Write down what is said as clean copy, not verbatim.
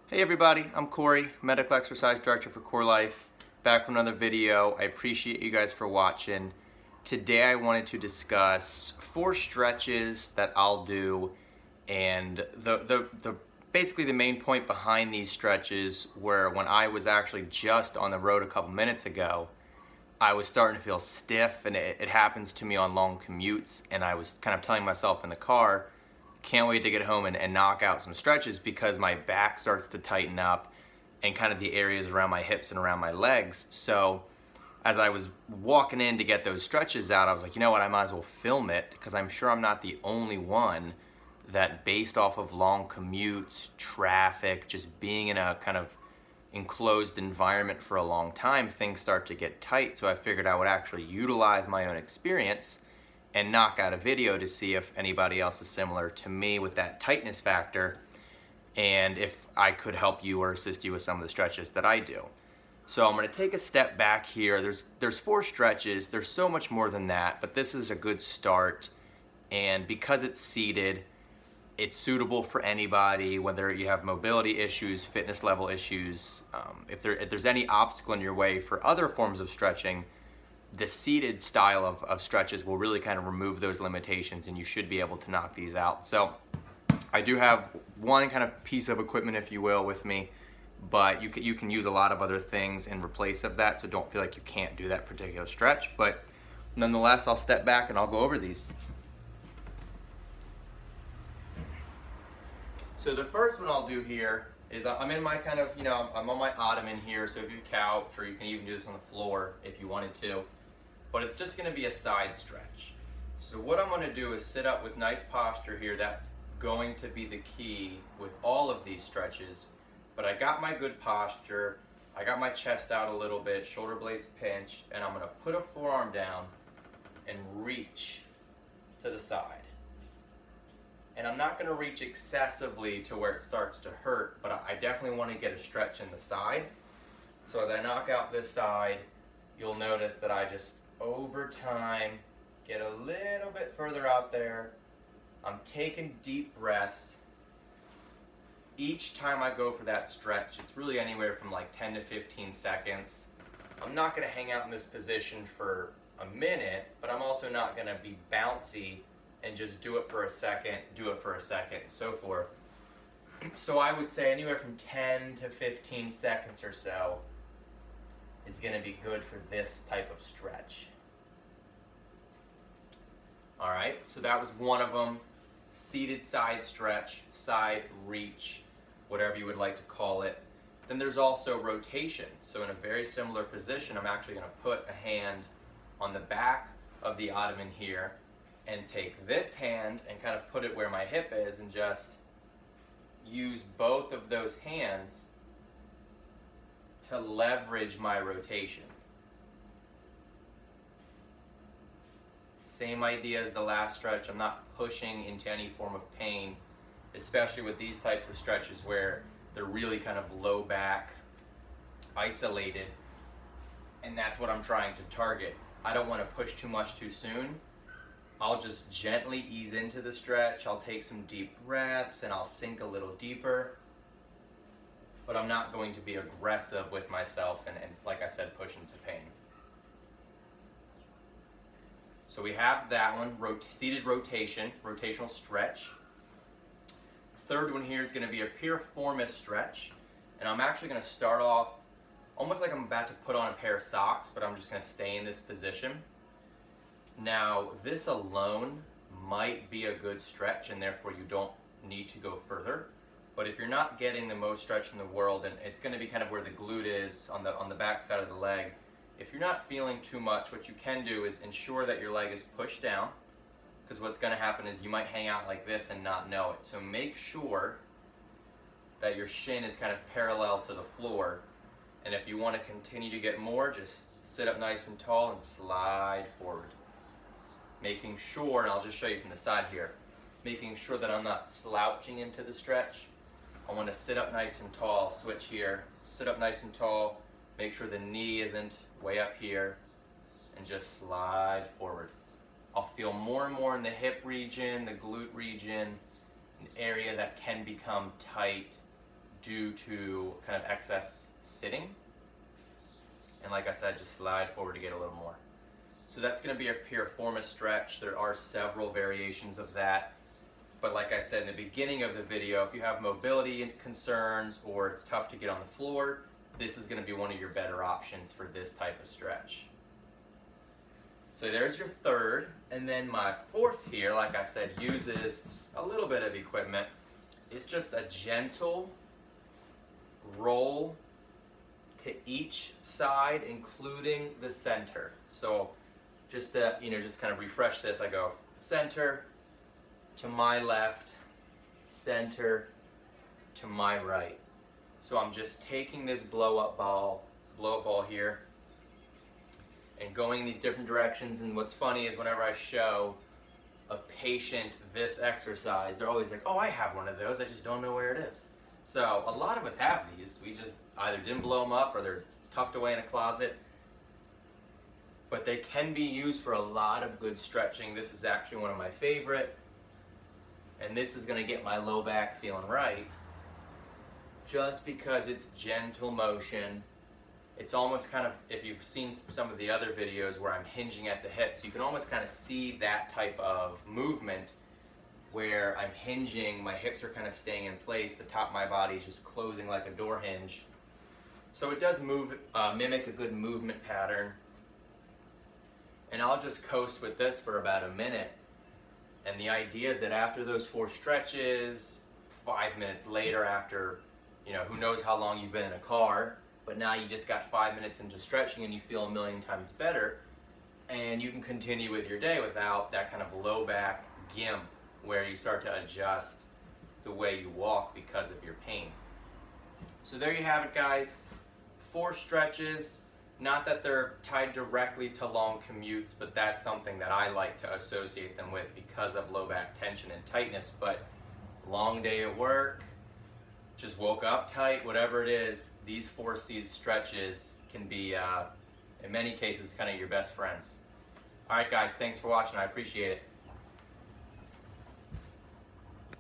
Hey everybody, I'm Cory, Medical Exercise Director for CoreLife, back with another video. I appreciate you guys for watching. Today I wanted to discuss 4 stretches that I'll do, and basically the main point behind these stretches were when I was actually just on the road a couple minutes ago, I was starting to feel stiff, and it happens to me on long commutes, and I was kind of telling myself in the car, can't wait to get home and knock out some stretches because my back starts to tighten up and kind of the areas around my hips and around my legs. So as I was walking in to get those stretches out, I was like, you know what, I might as well film it because I'm sure I'm not the only one that, based off of long commutes, traffic, just being in a kind of enclosed environment for a long time, things start to get tight. So I figured I would actually utilize my own experience and knock out a video to see if anybody else is similar to me with that tightness factor, and if I could help you or assist you with some of the stretches that I do. So I'm going to take a step back here. There's 4 stretches. There's so much more than that, but this is a good start. And because it's seated, it's suitable for anybody, whether you have mobility issues, fitness level issues. If there's any obstacle in your way for other forms of stretching, the seated style of stretches will really kind of remove those limitations, and you should be able to knock these out. So I do have one kind of piece of equipment, if you will, with me, but you can use a lot of other things in replace of that, so don't feel like you can't do that particular stretch. But nonetheless, I'll step back and I'll go over these. So the first one I'll do here is I'm in my kind of, I'm on my ottoman here, so if you couch, or you can even do this on the floor if you wanted to, but it's just going to be a side stretch. So what I'm going to do is sit up with nice posture here. That's going to be the key with all of these stretches, but I got my good posture, I got my chest out a little bit, shoulder blades pinched, and I'm going to put a forearm down and reach to the side. And I'm not going to reach excessively to where it starts to hurt, but I definitely want to get a stretch in the side. So as I knock out this side, you'll notice that I just, over time, get a little bit further out there. I'm taking deep breaths. Each time I go for that stretch, it's really anywhere from like 10 to 15 seconds. I'm not going to hang out in this position for a minute, but I'm also not going to be bouncy and just do it for a second, and so forth. So I would say anywhere from 10 to 15 seconds or so is going to be good for this type of stretch. All right, so that was one of them. Seated side stretch, side reach, whatever you would like to call it. Then there's also rotation. So in a very similar position, I'm actually going to put a hand on the back of the ottoman here and take this hand and kind of put it where my hip is and just use both of those hands to leverage my rotation. Same idea as the last stretch. I'm not pushing into any form of pain, especially with these types of stretches where they're really kind of low back, isolated, and that's what I'm trying to target. I don't want to push too much too soon. I'll just gently ease into the stretch. I'll take some deep breaths and I'll sink a little deeper, but I'm not going to be aggressive with myself and like I said, push into pain. So we have that one, seated rotation, rotational stretch. Third one here is going to be a Piriformis stretch, and I'm actually going to start off almost like I'm about to put on a pair of socks, but I'm just going to stay in this position. Now, this alone might be a good stretch, and therefore you don't need to go further. But if you're not getting the most stretch in the world, and it's going to be kind of where the glute is on the back side of the leg, if you're not feeling too much, what you can do is ensure that your leg is pushed down, because what's going to happen is you might hang out like this and not know it. So make sure that your shin is kind of parallel to the floor, and if you want to continue to get more, just sit up nice and tall and slide forward. Making sure, and I'll just show you from the side here, making sure that I'm not slouching into the stretch. I want to sit up nice and tall, switch here, sit up nice and tall, make sure the knee isn't way up here, and just slide forward. I'll feel more and more in the hip region, the glute region, an area that can become tight due to kind of excess sitting. And like I said, just slide forward to get a little more. So that's going to be a piriformis stretch. There are several variations of that. But like I said in the beginning of the video, if you have mobility concerns or it's tough to get on the floor, this is going to be one of your better options for this type of stretch. So there's your third. And then my fourth here, like I said, uses a little bit of equipment. It's just a gentle roll to each side, including the center. So just to, just kind of refresh this, I go center to my left, center to my right. So I'm just taking this blow-up ball here and going these different directions. And what's funny is whenever I show a patient this exercise, they're always like, oh, I have one of those, I just don't know where it is. So a lot of us have these. We just either didn't blow them up or they're tucked away in a closet. But they can be used for a lot of good stretching. This is actually one of my favorite. And this is going to get my low back feeling right. Just because it's gentle motion. It's almost kind of, if you've seen some of the other videos where I'm hinging at the hips, you can almost kind of see that type of movement where I'm hinging, my hips are kind of staying in place, the top of my body is just closing like a door hinge. So it does mimic a good movement pattern. And I'll just coast with this for about a minute. And the idea is that after those 4 stretches, 5 minutes later after, who knows how long you've been in a car, but now you just got 5 minutes into stretching and you feel a million times better. And you can continue with your day without that kind of low back gimp where you start to adjust the way you walk because of your pain. So there you have it, guys. 4 stretches. Not that they're tied directly to long commutes, but that's something that I like to associate them with because of low back tension and tightness. But long day at work, just woke up tight, whatever it is, these 4 stretches can be, in many cases, kind of your best friends. All right, guys, thanks for watching. I appreciate it.